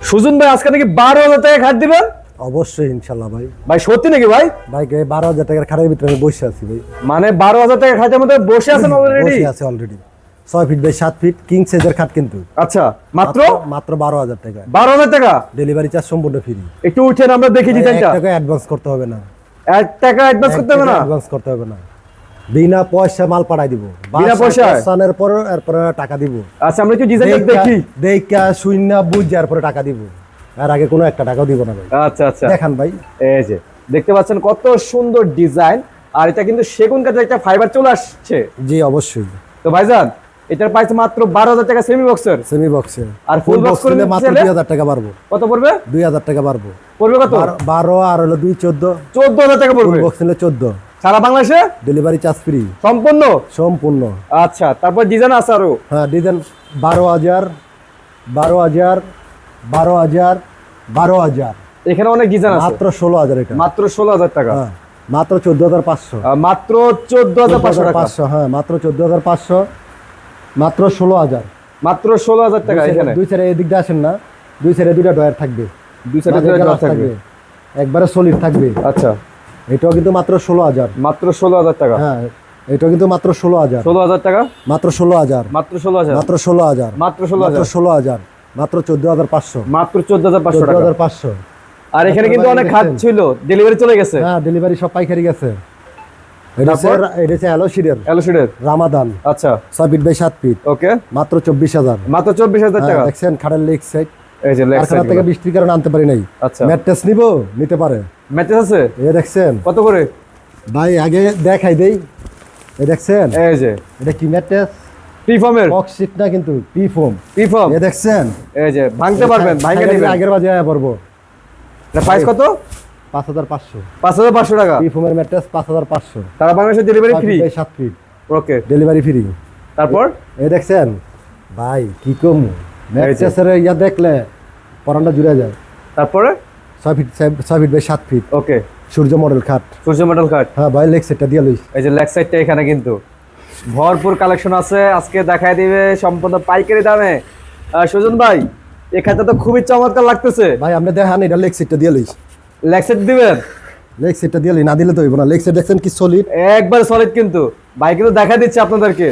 সুজন ভাই আজকে নাকি 12,000 টাকা খাট দিবেন? অবশ্যই ইনশাআল্লাহ ভাই। ভাই সত্যি নাকি ভাই? ভাই 12,000 টাকার খাটের ভিতরে আমি বসে আছি ভাই। মানে 12,000 টাকা খাটের মধ্যে বসে আছেন অলরেডি? বসে আছে already. 6 feet by 7 feet king সাইজের খাট কিন্তু। আচ্ছা, মাত্র 12,000 টাকা। 12,000 টাকা? ডেলিভারি চার্জ সম্পূর্ণ ফ্রি। একটু উঠেন আমরা দেখি ডিজাইনটা। 1 টাকা অ্যাডভান্স করতে হবে না। 1 টাকা অ্যাডভান্স করতে হবে না? অ্যাডভান্স করতে হবে না। বিনা পয়সা মাল পাঠাই দিব। বিনা পয়সায়? সানের পর এরপর টাকা দিব। আচ্ছা আমরা একটু ডিজাইনটা দেখি। দেখা শূন্য বুঝ এরপর টাকা দিব। আর আগে কোনো একটা টাকাও দিব না ভাই। আচ্ছা আচ্ছা দেখান ভাই। এই যে দেখতে পাচ্ছেন কত সুন্দর ডিজাইন, আর এটা কিন্তু সেগুন কাঠের একটা ফাইবার চলে আসছে। জি অবশ্যই। তো ভাইজান এটার প্রাইস মাত্র 12,000 টাকা সেমি বক্সের। সেমি বক্সে। আর ফুল বক্স করে মাত্র 2,000 টাকা পারবো। কত পড়বে? 2,000 টাকা পারবো। পড়বে কত? 12 আর হলো 2 14। 14,000 টাকা পড়বে। ফুল বক্স নিলে 14। সারা বাংলাদেশে ডেলিভারি চার্জ ফ্রি সম্পূর্ণ? সম্পূর্ণ। আচ্ছা তারপর ডিজাইন আছে আরো? হ্যাঁ ডিজাইন 12,000 12,000 12,000 12,000। এখানে অনেক ডিজাইন আছে। মাত্র 16,000 এটা। মাত্র 16,000 টাকা। হ্যাঁ মাত্র 14,500। মাত্র 14,500 টাকা। 500 হ্যাঁ মাত্র 14,500। মাত্র 16,000। মাত্র 16,000 টাকা। এখানে দুই সাইডে এদিক দিয়ে আসেন না, দুই সাইডে দুইটা ডয়ার থাকবে। দুই সাইডে দুইটা ডয়ার থাকবে। একবারে সলিড থাকবে। আচ্ছা এটাও কিন্তু মাত্র 16,000। মাত্র 16,000 টাকা। হ্যাঁ এটাও কিন্তু মাত্র 16,000। 16,000 টাকা? মাত্র 16,000। মাত্র 16,000? মাত্র 16,000। মাত্র 16,000? 16,000। মাত্র 14,500। মাত্র 14,500 টাকা। 14,500। আর এখানে কিন্তু অনেক খাট ছিল, ডেলিভারি চলে গেছে? হ্যাঁ ডেলিভারি সব পাইকারি গেছে। এটা হচ্ছে এলোশিডের রামাদান। আচ্ছা 6 ফিট বাই 7 ফিট। ওকে মাত্র 24,000। মাত্র 24,000 টাকা। দেখছেন খাটের লেগ সাইড। এই যে লেগ সাইড থেকে বৃষ্টির কারণে আনতে পারি নাই। আচ্ছা ম্যাট্রেস নিতে পারে। ম্যাট্রেস আছে? এই দেখছেন কত করে ভাই? আগে দেখাই দেই। এই দেখছেন এই যে এটা কি ম্যাট্রেস? প্রিফর্মের বক্স শীট না কিন্তু প্রিফর্ম। প্রিফর্ম এই দেখছেন এই যে ভাঙতে পারবেন, ভাঙে নেবেন। আগের বাজে আয়া পড়বো। এটা প্রাইস কত? 5,500। 5,500 টাকা। প্রিফর্মের ম্যাট্রেস 5,500। সারা বাংলাদেশে delivery free? 7 feet. Okay delivery free. তারপর এই দেখছেন ভাই কি কম ম্যাট্রেসের ইয়া দেখলে পরানটা জুড়ে যায়। তারপরে 6 feet by 7 feet. Okay Surya model খাট। সূর্য মডেল খাট। হ্যাঁ ভাই লেগ সেটটা দিয়ে লইস। এই যে লেগ সাইডটা এখানে কিন্তু ভরপুর কালেকশন আছে, আজকে দেখায় দিবে সম্পূর্ণ পাইকারি দামে। সুজন ভাই এই খাটটা তো খুবই চমৎকার লাগতেছে ভাই আপনি দেখান এটা লেগ সেটটা দিয়ে লইস। লেগ সেট দিবেন? লেগ সেটটা দিয়ে লই, না দিলে তো হইব না। লেগ সেট দেখছেন কি সলিড, একবার সলিড কিন্তু। ভাই কিন্তু দেখা দিচ্ছে আপনাদেরকে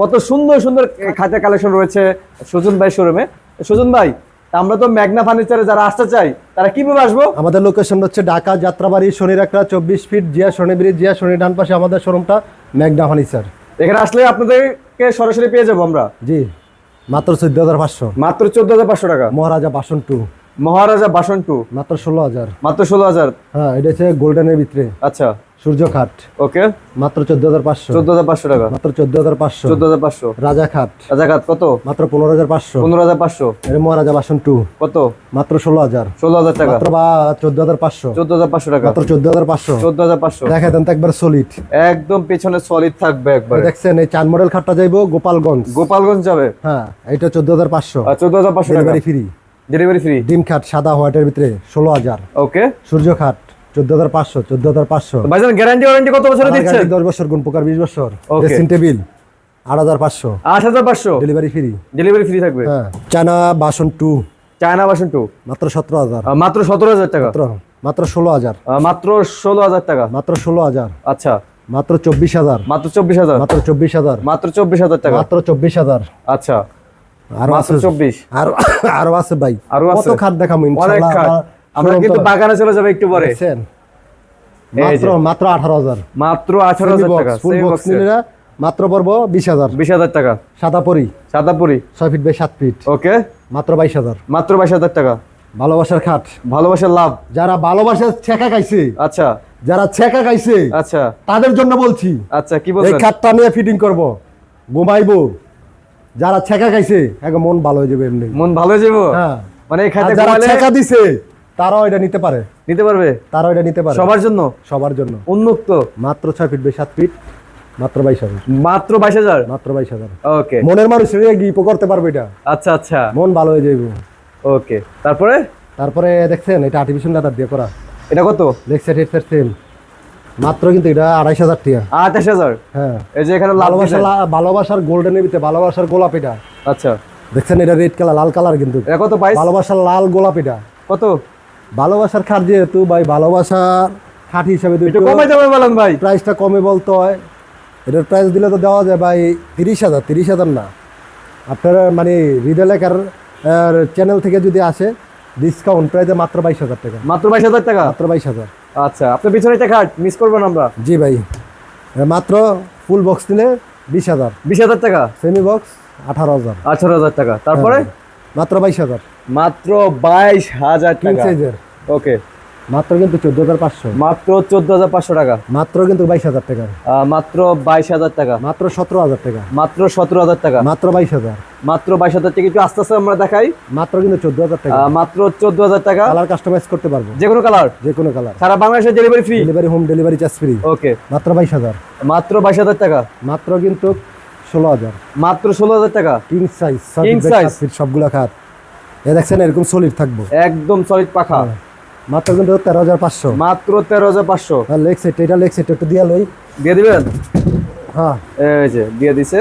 কত সুন্দর সুন্দর খাটের কালেকশন রয়েছে সুজন ভাই শোরুমে। সুজন ভাই আমরা তো মেঘনা ফার্নিচারে যারা আসতে চাই তারা কিভাবে আসবো? আমাদের লোকেশন হচ্ছে ঢাকা যাত্রাবাড়ি শনিরাকড়া 24 ফিট জিয়া শনি ব্রিজ, জিয়া শনি ডান পাশে আমাদের শোরুমটা মেঘনা ফার্নিচার। এখানে আসলে আপনাদেরকে সরাসরি পেয়ে যাবো আমরা। জি মাত্র 14,500। মাত্র 14,500 টাকা। মহারাজা বাসন 2 মহারাজা বাসন 2 মাত্র 16,000। মাত্র 16,000। হ্যাঁ এটা হচ্ছে গোল্ডেনের ভিতরে। আচ্ছা সূর্য খাট ওকে মাত্র 14,500। 14,500 টাকা। মাত্র 14,500। 14,500। রাজা খাট কত? মাত্র 15,500। 15,500। এর মহারাজা বাসন 2 কত? মাত্র 16,000। 16,000 টাকা। মাত্র 14,500। 14,500 টাকা। মাত্র 14,500। 14,500। দেখাই দেন তো একবার সলিড। একদম পেছনে সলিড থাকবে একবার। দেখছেন এই 4 মডেল খাটটা যাইবো গোপালগঞ্জ। গোপালগঞ্জ যাবে? হ্যাঁ এটা 14,500। 14,500 টাকা। Delivery free. Delivery free. ডিম খাট সাদা হোয়াইটের ভিতরে 16,000। ওকে সূর্য খাট 14,500। 14,500। ভাইজান গ্যারান্টি ওয়ারেন্টি কত বছরে দিচ্ছেন? 10 বছর গুণ প্রকার 20 বছর। Okay. Dressing table 8,500। 8,500। Delivery free. Delivery free থাকবে। হ্যাঁ চায়না বাসন 2 চায়না বাসন 2 মাত্র 17,000। মাত্র 17,000 টাকা। মাত্র 16,000। মাত্র 16,000 টাকা। মাত্র 16,000। আচ্ছা মাত্র 24,000। মাত্র 24,000। মাত্র 24,000। মাত্র 24,000 টাকা। মাত্র 24,000। আচ্ছা আর মাত্র 24। আরো আছে ভাই, আরো আছে? কত খাট দেখাবো অনেক ইনশাআল্লাহ। খাট। আমরা কিন্তু বাগানে চলে যাবে একটু পরে। দেখছেন এই যে। মাত্র 18,000। মাত্র 18,000 টাকা। ফুল বক্স নিলে মাত্র পড়বো 20,000। 20,000 টাকা। সাদাপুরি সাদাপুরি 6 ফিট বাই 7 ফিট ওকে মাত্র 22,000। মাত্র 22,000 টাকা। ভালোবাসার খাট, ভালোবাসার লাভ। যারা ভালোবাসার ছেঁকা খাইছে, আচ্ছা যারা ছেঁকা খাইছে আচ্ছা তাদের জন্য বলছি। আচ্ছা কি এই বলছেন? খাটটা নিয়ে ফিটিং করব, ঘুমাইবো। যারা ছেঁকা খাইছে একদম মন ভালো হয়ে যাবে এমনি। মন ভালো হয়ে যাবো? হ্যাঁ মানে এই খাতে আর যারা ঘুমালে ছেঁকা দিছে তারাও এটা নিতে পারে। নিতে পারবে? তারাও এটা নিতে পারে সবার জন্য? সবার জন্য। উন্মুক্ত। মাত্র 6 ফিট বাই 7 ফিট মাত্র 22,000। মাত্র 22,000। মাত্র 22,000। ওকে মনের মানুষের গিপ করতে পারবে এটা। আচ্ছা আচ্ছা মন ভালো হয়ে যাইব। ওকে তারপরে তারপরে দেখছেন এটা আর্টিফিশিয়াল লেদার দিয়ে করা। এটা কত? Leg side head side same. মাত্র কিন্তু এটা 2,500 টাকা। 28,000। হ্যাঁ এই যে এখানে লাল ভালোবাসার গোল্ডেনের ভিতরে ভালোবাসার গোলাপ এটা। আচ্ছা দেখছেন এটা রেড কালার, লাল কালার কিন্তু এটা কত প্রাইস? ভালোবাসার লাল গোলাপ এটা। কত? ভালোবাসার খাট যেহেতু ভাই, ভালোবাসার খাট হিসাবে একটু কমাই যাবে বলেন ভাই। প্রাইসটা কমে বলতে হয়। এটার প্রাইস দিলে তো দেওয়া যায় ভাই 30,000। 30,000 না, আপনারা মানে হৃদয় লেখার চ্যানেল থেকে যদি আসে ডিসকাউন্ট প্রাইসে মাত্র 22,000 টাকা। মাত্র 22,000 টাকা? মাত্র 22,000। আচ্ছা, আপনার পিছনে একটা খাট মিস করবেন আমরা। জি ভাই, মাত্র ফুল বক্স নিলে 20,000। 20,000 টাকা? Semi box 18,000। 18,000 টাকা। তারপরে মাত্র 22,000। মাত্র 22,000 কিং টাকা। সাইজের ওকে, মাত্র কিন্তু 14,500। মাত্র 14,500 টাকা। মাত্র কিন্তু 22,000 টাকা। মাত্র 22,000 টাকা। মাত্র 17,000 টাকা। মাত্র 17,000 টাকা। মাত্র 22,000। মাত্র 22,000 টাকা। একটু আস্তে আস্তে আমরা দেখাই। মাত্র কিন্তু 14,000 টাকা। মাত্র 14,000 টাকা। কালার কাস্টমাইজ করতে পারবো, যে কোনো কালার, যে কোনো কালার। সারা বাংলাদেশে delivery free. Delivery, home delivery charge free. Okay, মাত্র 22,000। মাত্র 22,000 টাকা। মাত্র কিন্তু 16,000। মাত্র 16,000 টাকা। King size, King size। সবগুলা খাট এ দেখছেন এরকম সলিড থাকবো, একদম সলিড পাখা। মাত্র কিন্তু 13,500। মাত্র 13,500। আর লেগ সেট, এটা লেগ সেট একটু দিয়া লই। দিয়ে দিবেন? হ্যাঁ, এই যে দিয়ে দিছে।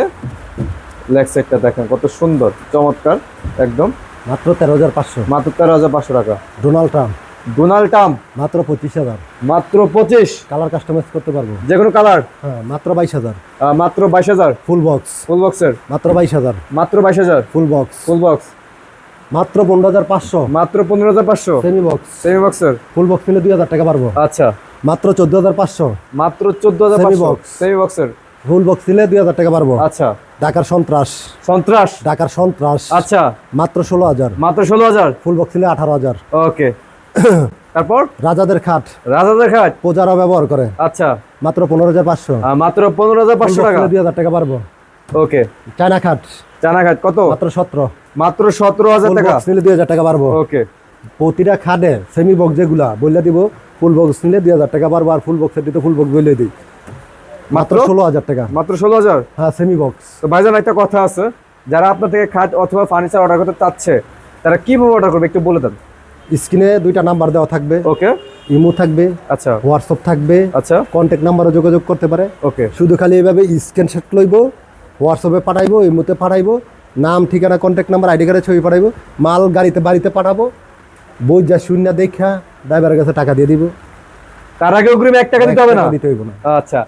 লেগ সেটটা দেখেন কত সুন্দর, চমৎকার একদম। মাত্র 13,500। মাত্র 13,500 টাকা। ডোনাল্ড ট্রাম্প ডোনাল্ড ট্রাম্প মাত্র 25,000। মাত্র 25। কালার কাস্টমাইজ করতে পারবো, যে কোনো কালার। হ্যাঁ মাত্র 22,000। মাত্র 22,000। ফুল বক্স ফুল বক্সের মাত্র 22,000। মাত্র 22,000। ফুল বক্স ফুল বক্স মাত্র 15,500। মাত্র 15,500। সেমি বক্স, সেমি বক্সের ফুল বক্স নিলে 2,000 টাকা পারবো। আচ্ছা, মাত্র 14,500। মাত্র Semi 14,500। box। সেমি বক্সের ফুল বক্স নিলে 2,000 টাকা পারবো। আচ্ছা। ঢাকার সন্ত্রাস, সন্ত্রাস। ঢাকার সন্ত্রাস আচ্ছা, মাত্র 16,000। মাত্র 16,000। ফুল বক্স নিলে 18,000। ওকে, তারপর রাজাদের খাট, রাজাদের খাট। প্রজারা ব্যবহার করে, আচ্ছা, মাত্র 15,500। মাত্র 15,500 টাকা। 2,000 টাকা পারবো। ওকে, চায়না খাট চানা খাট কত? মাত্র 17। মাত্র 17,000 ফুল টাকা। বক্স নিলে 2,000 টাকা পারবো। ওকে, প্রতিটা খাটে সেমি বক্স যেগুলা বললে দিব, ফুল বক্স নিলে 2,000 টাকা পারবো। আর ফুল বক্সের দিতে ফুল বক্স বললে দিই মাত্র 16,000 টাকা। মাত্র 16,000। হ্যাঁ সেমি বক্স। তো ভাইজান একটা কথা আছে, যারা আপনার থেকে খাট অথবা ফার্নিচার অর্ডার করতে চাচ্ছে তারা কিভাবে অর্ডার করবে একটু বলে দেন। স্ক্রিনে 2টা নাম্বার দেওয়া থাকবে, ওকে, ইমো থাকবে, আচ্ছা হোয়াটসঅ্যাপ থাকবে, আচ্ছা, কন্ট্যাক্ট নাম্বারও যোগাযোগ করতে পারে। ওকে, শুধু খালি এইভাবে স্ক্রিনশট লইব, হোয়াটসঅ্যাপে পাঠাইবো, ইমোতে পাঠাইবো, নাম ঠিকানা কন্ট্যাক্ট নাম্বার আইডি কার্ডের ছবি পাঠাইবো, মাল গাড়িতে বাড়িতে পাঠাবো, বই যা শূন্য দেখা ড্রাইভারের কাছে টাকা দিয়ে দিব। তার আগে অগ্রিম 1 টাকা দিতে হবে না? দিতে হইব না। আচ্ছা,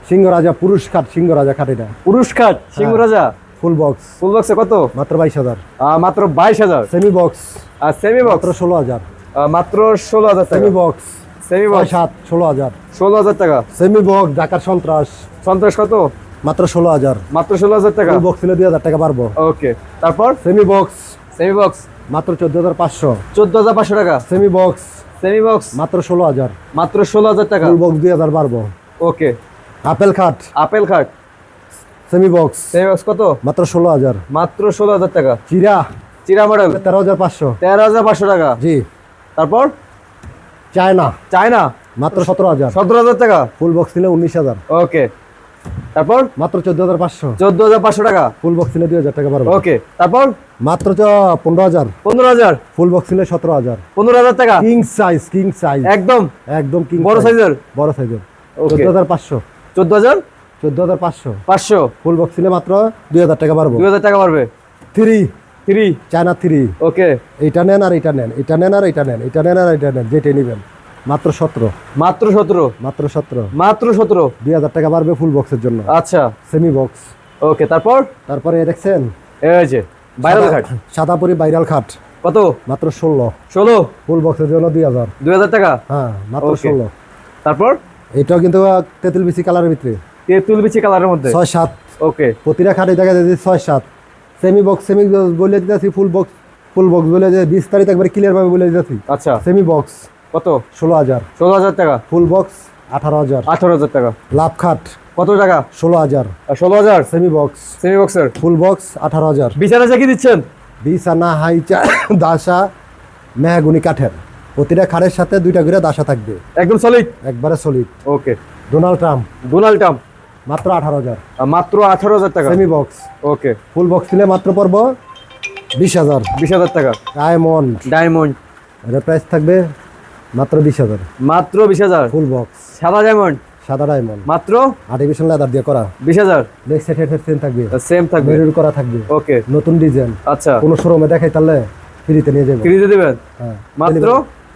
সিংহরাজা পুরুষ খাট, সিংহরাজা খাট এটা পুরুষ খাট সিংহ রাজা। ফুল বক্স ফুল বক্সে কত? মাত্র 22,000। মাত্র 22,000। সেমি বক্স আর সেমি বক্স মাত্র 16,000। মাত্র 16,000 টাকা। Semi box semi box 7 16,000। 16,000 টাকা। সেমি বক্স ঢাকার সন্ত্রাস সন্ত্রাস কত? মাত্র 16,000। মাত্র 16,000 টাকা। ফুল বক্স নিলে 2,000 টাকা পারবো। ওকে, তারপর সেমি বক্স সেমি বক্স মাত্র 14,500। 14,500 টাকা। সেমি বক্স সেমি বক্স মাত্র 16,000। মাত্র 16,000 টাকা। ফুল বক্স 2,000 পারবো। ওকে, আপেল খাট আপেল খাট সেমি বক্স সেমি বক্স কত? মাত্র 16,000। মাত্র 16,000 টাকা। চিরা চিরা মডেল 13,500। 13,500 টাকা। জি। তারপর চায়না চায়না মাত্র 17,000। 17,000 টাকা। ফুল বক্স নিলে 19,000। ওকে, তারপর মাত্র 14,500। 14,500 টাকা। ফুল বক্স নিলে 2,000 টাকা পারবো। ওকে, তারপর মাত্র 15,000। 15,000। ফুল বক্স নিলে 17,000। 15,000 টাকা। কিং সাইজ, কিং সাইজ একদম একদম কিং বড় সাইজের। বড় সাইজের ওকে। 14,500। 14,500। 14,500। ফুল বক্স নিলে মাত্র 2,000 টাকা পারবো। 2,000 টাকা পারবে। 3 3। চায়না 3। ওকে, এইটা নেন আর এইটা নেন, এটা নেন আর এইটা নেন, এটা নেন আর এইটা নেন, যেটাই নেবেন মাত্র 17। মাত্র 17। মাত্র 17। মাত্র 17। 2,000 টাকা পারবে ফুল বক্সের জন্য। আচ্ছা, সেমি বক্স। ওকে, তারপর তারপরে দেখছেন এই যে ভাইরাল খাট সাদাপুরি ভাইরাল খাট কত? মাত্র 16। 16। ফুল বক্সের জন্য 2,000। 2,000 টাকা। হ্যাঁ মাত্র Okay. 16। তারপর এটাও কিন্তু তেঁতুল বিচি কালারের ভিতরে তেঁতুল বিচি কালারের মধ্যে। 6-7। ওকে, প্রতিটা খাটে দেখা যাচ্ছে 6-7। সেমি বক্স বলে দিতেছি, ফুল বক্স বলে যে 20 তারিখ একবার ক্লিয়ার ভাবে বলে দিতেছি। আচ্ছা, সেমি বক্স কত? 16,000। 16,000 টাকা। Full box 18,000। 18,000 টাকা। লাভ খাট কত টাকা? 16,000। 16,000। সেমি বক্স সেমি বক্সের ফুল বক্স 18,000। বিছানা কি দিচ্ছেন? বিছানা হাইচা দাসা মেহগুনি কাঠের, প্রতিটা খাটের সাথে 2টা করে দাসা থাকবে, একদম সলিড একবারে সলিড। ওকে, ডোনাল্ড ট্রাম্প ডোনাল্ড ট্রাম্প মাত্র 18,000। মাত্র 18,000 টাকা। Semi box okay, full box নিলে মাত্র পড়বো 20,000। 20,000 টাকা। ডায়মন্ড ডায়মন্ড এটার প্রাইস থাকবে মাত্র 20,000। মাত্র 20,000। ফুল বক্স সাদা ডায়মন্ড সাদা ডায়মন্ড মাত্র আর্টিফিশিয়াল লেদার দিয়ে করা 20,000 নেক্সট সেট সেম থাকবে, সেম থাকবে, মেরুন করা থাকবে, ওকে নতুন ডিজাইন। আচ্ছা কোন শোরুমে দেখাই তাহলে ফ্রিতে নিয়ে যাবে। ফ্রিতে দিবেন হ্যাঁ মাত্র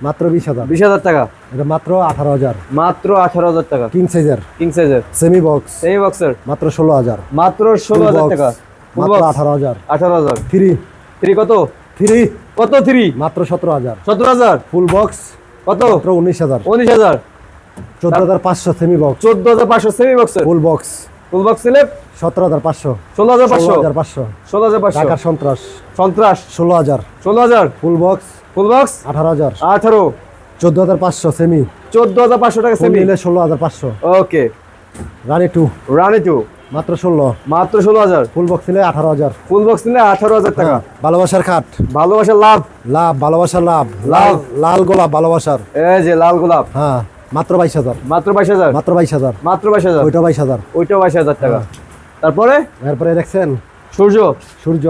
মাত্র 20,000, 20,000 টাকা, এটা মাত্র 18,000। মাত্র 18,000 টাকা, কিং সাইজের কিং সাইজের সেমি বক্স সেমি বক্সের মাত্র 16,000, মাত্র 16,000 টাকা, ফুল মাত্র বক্স 18,000। 18,000 থ্রি 3 কত থ্রি কত 3 মাত্র 17,000। 17,000 ফুল বক্স কত মাত্র 19,000। 19,000 14,500 সেমি বক্স। 14,500 সেমি বক্সের ফুল বক্স ফুল বক্স নিলে 17,500। 16,500 16,500 16,500 ঢাকার সন্ত্রাস সন্ত্রাস 16,000। 16,000 full box full box 18,000। 18 14,500 semi 14,500 টাকা ফুল সেমি নিলে 16,500। ওকে রানি 2 রানি 2 মাত্র 16। মাত্র 16,000 ফুল বক্স নিলে 18,000। ফুল বক্স নিলে 18,000 টাকা। ভালোবাসার খাট, ভালোবাসার লাভ, লাভ ভালোবাসার লাভ, লাভ। লাল গোলাপ ভালোবাসার। এই যে লাল গোলাপ হ্যাঁ মাত্র 22,000। মাত্র 22,000 মাত্র 22,000। মাত্র 22,000 ওইটা 22,000। ওইটাও 22,000 টাকা। তারপরে এরপরে দেখছেন সূর্য সূর্য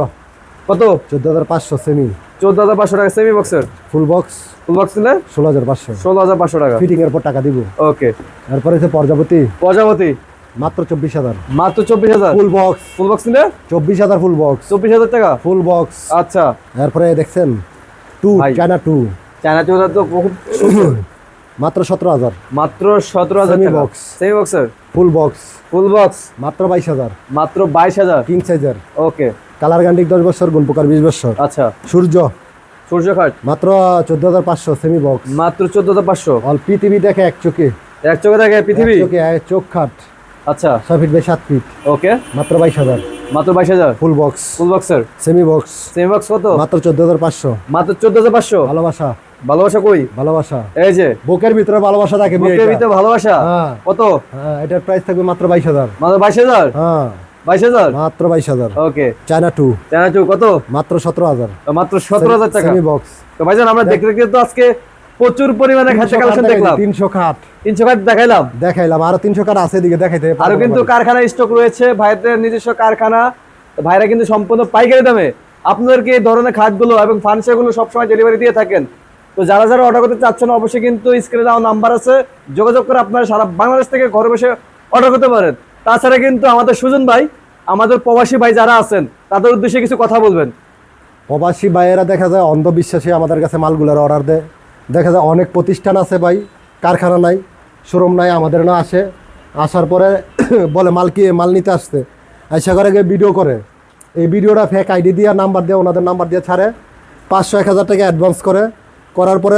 কত 14,500 সেমি 14,500 টাকা সেমি বক্সের ফুল বক্স ফুল বক্স নিলে 16,500। 16,500 টাকা। ফিটিং এর পর টাকা দিব। ওকে এরপরে হচ্ছে প্রজাপতি প্রজাপতি মাত্র 24,000। মাত্র 24,000 ফুল বক্স ফুল বক্স নিলে 24,000 ফুল বক্স 24,000 টাকা। Full box. আচ্ছা এরপরে দেখছেন 2 ভাই। চায়না 2 চায়না চৌধা তো খুব মাত্র 17,000। মাত্র 17,000 Semi টাকা box। সেমি বক্সের ফুল বক্স ফুল বক্স মাত্র 22,000। মাত্র 22,000 কিং সাইজের ওকে কালার গ্যান্ডিক 10 বছর, গুণপোকার 20 বছর। আচ্ছা সূর্য সূর্য খাট মাত্র 14,500 সেমি বক্স। মাত্র 14,500 অল পৃথিবী দেখে এক চোখে, এক চোখে দেখে পৃথিবী। এক চোখে এক চোখ খাট আচ্ছা 6 ফিট বাই 7 ফিট ওকে মাত্র 22,000। মাত্র 22,000 ফুল বক্স ফুল বক্সের সেমি বক্স সেমি বক্স কত মাত্র 14,500। মাত্র 14,500 ভালোবাসা ভালোবাসা কই ভালোবাসা এই যে বুকের ভিতরে ভালোবাসা থাকে বুকের ভিতরে ভালোবাসা হ্যাঁ। কত হ্যাঁ এটার প্রাইস থাকবে মাত্র 22,000। মাত্র 22,000 হ্যাঁ 22,000 মাত্র 22,000। ওকে চায়না 2 চায়না চৌ কত মাত্র 17,000। মাত্র 17,000 টাকা সেমি বক্স। তো ভাইজান আমরা দেখতে দেখতে তো আজকে প্রচুর পরিমাণে খাদ্য কালেকশন দেখলাম। 300 খাট 300 খাট দেখাইলাম, দেখাইলাম, আরো 300 খাট আছে এদিকে দেখাইতে আরো কিন্তু কারখানা স্টক রয়েছে, ভাইদের নিজস্ব কারখানা। তো ভাইরা কিন্তু সম্পূর্ণ পাইকারি দামে আপনাদেরকে এই ধরনের খাটগুলো এবং ফার্নিচারগুলো সবসময় ডেলিভারি দিয়ে থাকেন। তো যারা যারা অর্ডার করতে চাচ্ছেন অবশ্যই কিন্তু স্ক্রিনে দেওয়া নাম্বার আছে, যোগাযোগ করে আপনারা সারা বাংলাদেশ থেকে ঘরে বসে অর্ডার করতে পারেন। তাছাড়া কিন্তু আমাদের সুজন ভাই, আমাদের প্রবাসী ভাই যারা আছেন তাদের উদ্দেশ্যে কিছু কথা বলবেন। প্রবাসী ভাইয়েরা দেখা যায় অন্ধবিশ্বাসে আমাদের কাছে মালগুলোর অর্ডার দেয়। দেখা যায় অনেক প্রতিষ্ঠান আছে ভাই, কারখানা নাই, শোরুম নাই, আমাদের না আসে, আসার পরে বলে মাল নিতে আসতে, আইসা করে গিয়ে ভিডিও করে, এই ভিডিওটা ফেক আইডি দিয়ে নাম্বার দিয়ে ওনাদের নাম্বার দিয়ে ছাড়ে, 500-1,000 টাকা অ্যাডভান্স করার পরে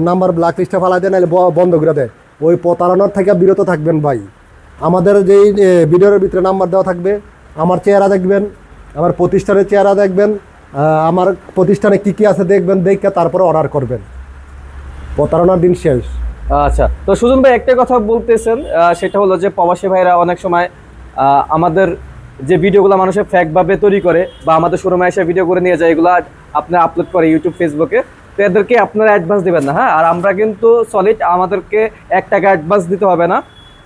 নাম্বার ব্ল্যাক লিস্টে ফেলা দেয়, নাহলে বন্ধ করে দেয়। ওই প্রতারণার থেকে বিরত থাকবেন ভাই। আমাদের যেই ভিডিওর ভিতরে নাম্বার দেওয়া থাকবে, আমার চেহারা দেখবেন, আমার প্রতিষ্ঠানের চেহারা দেখবেন, আমার প্রতিষ্ঠানে কি কি আছে দেখবেন, দেখে তারপরে অর্ডার করবেন। প্রতারণার দিন শেষ। আচ্ছা, তো সুজন ভাই একটা কথা বলতেছেন, সেটা হলো যে প্রবাসী ভাইরা অনেক সময় আমাদের যে ভিডিওগুলো মানুষের ফেক ভাবে তৈরি করে বা আমাদের শোরুমে এসে ভিডিও করে নিয়ে যায়, এগুলো আপনারা আপলোড করে ইউটিউব ফেসবুকে, তো এদেরকে আপনারা অ্যাডভান্স দেবেন না। হ্যাঁ, আর আমরা কিন্তু সলিড, আমাদেরকে 1 টাকা অ্যাডভান্স দিতে হবে না।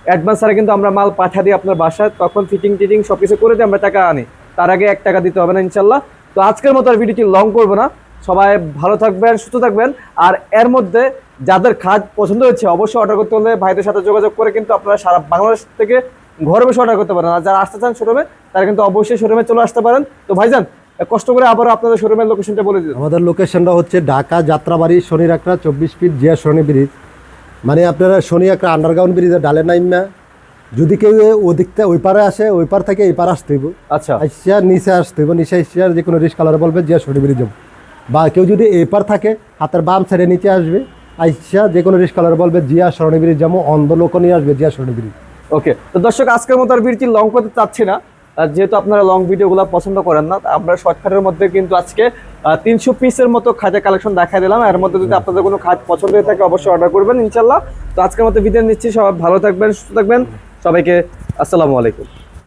অ্যাডভান্স ছাড়া কিন্তু আমরা মাল পাঠা দিই আপনার বাসায়, তখন ফিটিং সব কিছু করে দিয়ে আমরা টাকা আনি, তার আগে 1 টাকা দিতে হবে না ইনশাল্লাহ। তো আজকের মতো আর ভিডিওটি লং করবো না, সবাই ভালো থাকবেন, সুস্থ থাকবেন। আর এর মধ্যে যাদের খাট পছন্দ হচ্ছে অবশ্যই অর্ডার করতে হলে ভাইদের সাথে যোগাযোগ করে কিন্তু আপনারা সারা বাংলাদেশ থেকে ঘরে বসে অর্ডার করতে পারেন। আর যারা আসতে চান শোরুমে, তারা কিন্তু অবশ্যই শোরুমে চলে আসতে পারেন। তো ভাইজান কষ্ট করে আবারও আপনাদের শোরুমের লোকেশনটা বলে দিন। আমাদের লোকেশনটা হচ্ছে ঢাকা যাত্রাবাড়ি শনির একটা 24 ফিট জিয়া সরণি ব্রিজ, মানে আপনারা শনি একটা আন্ডারগ্রাউন্ড ব্রিজের ডালে নাইমা যদি কেউ ওদিকটা ওই পারে আসে, ওই পার থেকে এই পার আসতে হইব, আচ্ছা আইসা নিচে আসতে হইব, নিচে এসে যে কোনো রিস্ক কালার বলবে জিয়া সরণি ব্রিজ যাবো, বা কেউ যদি এই পার থাকে হাতের বাম সাইডে নিচে আসবে, আইসা যে কোনো রিস্ক কালার বলবে জিয়া সরণি ব্রিজ যাবো, অন্ধ লোক নিয়ে আসবে জিয়া সরণি ব্রিজ। ওকে, তো দর্শক আজকের মতো আর ভিডিওটি লং করতে চাচ্ছি না, যেহেতু আপনারা লং ভিডিওগুলো পছন্দ করেন না, আমরা শর্টকাটের মধ্যে কিন্তু আজকে 300 পিসের মতো খাটের কালেকশন দেখাই দিলাম। এর মধ্যে যদি আপনাদের কোনো খাট পছন্দ হয়ে থাকে অবশ্যই অর্ডার করবেন ইনশাল্লাহ। তো আজকের মতো বিদায় নিচ্ছি, সবাই ভালো থাকবেন, সুস্থ থাকবেন, সবাইকে আসসালামু আলাইকুম।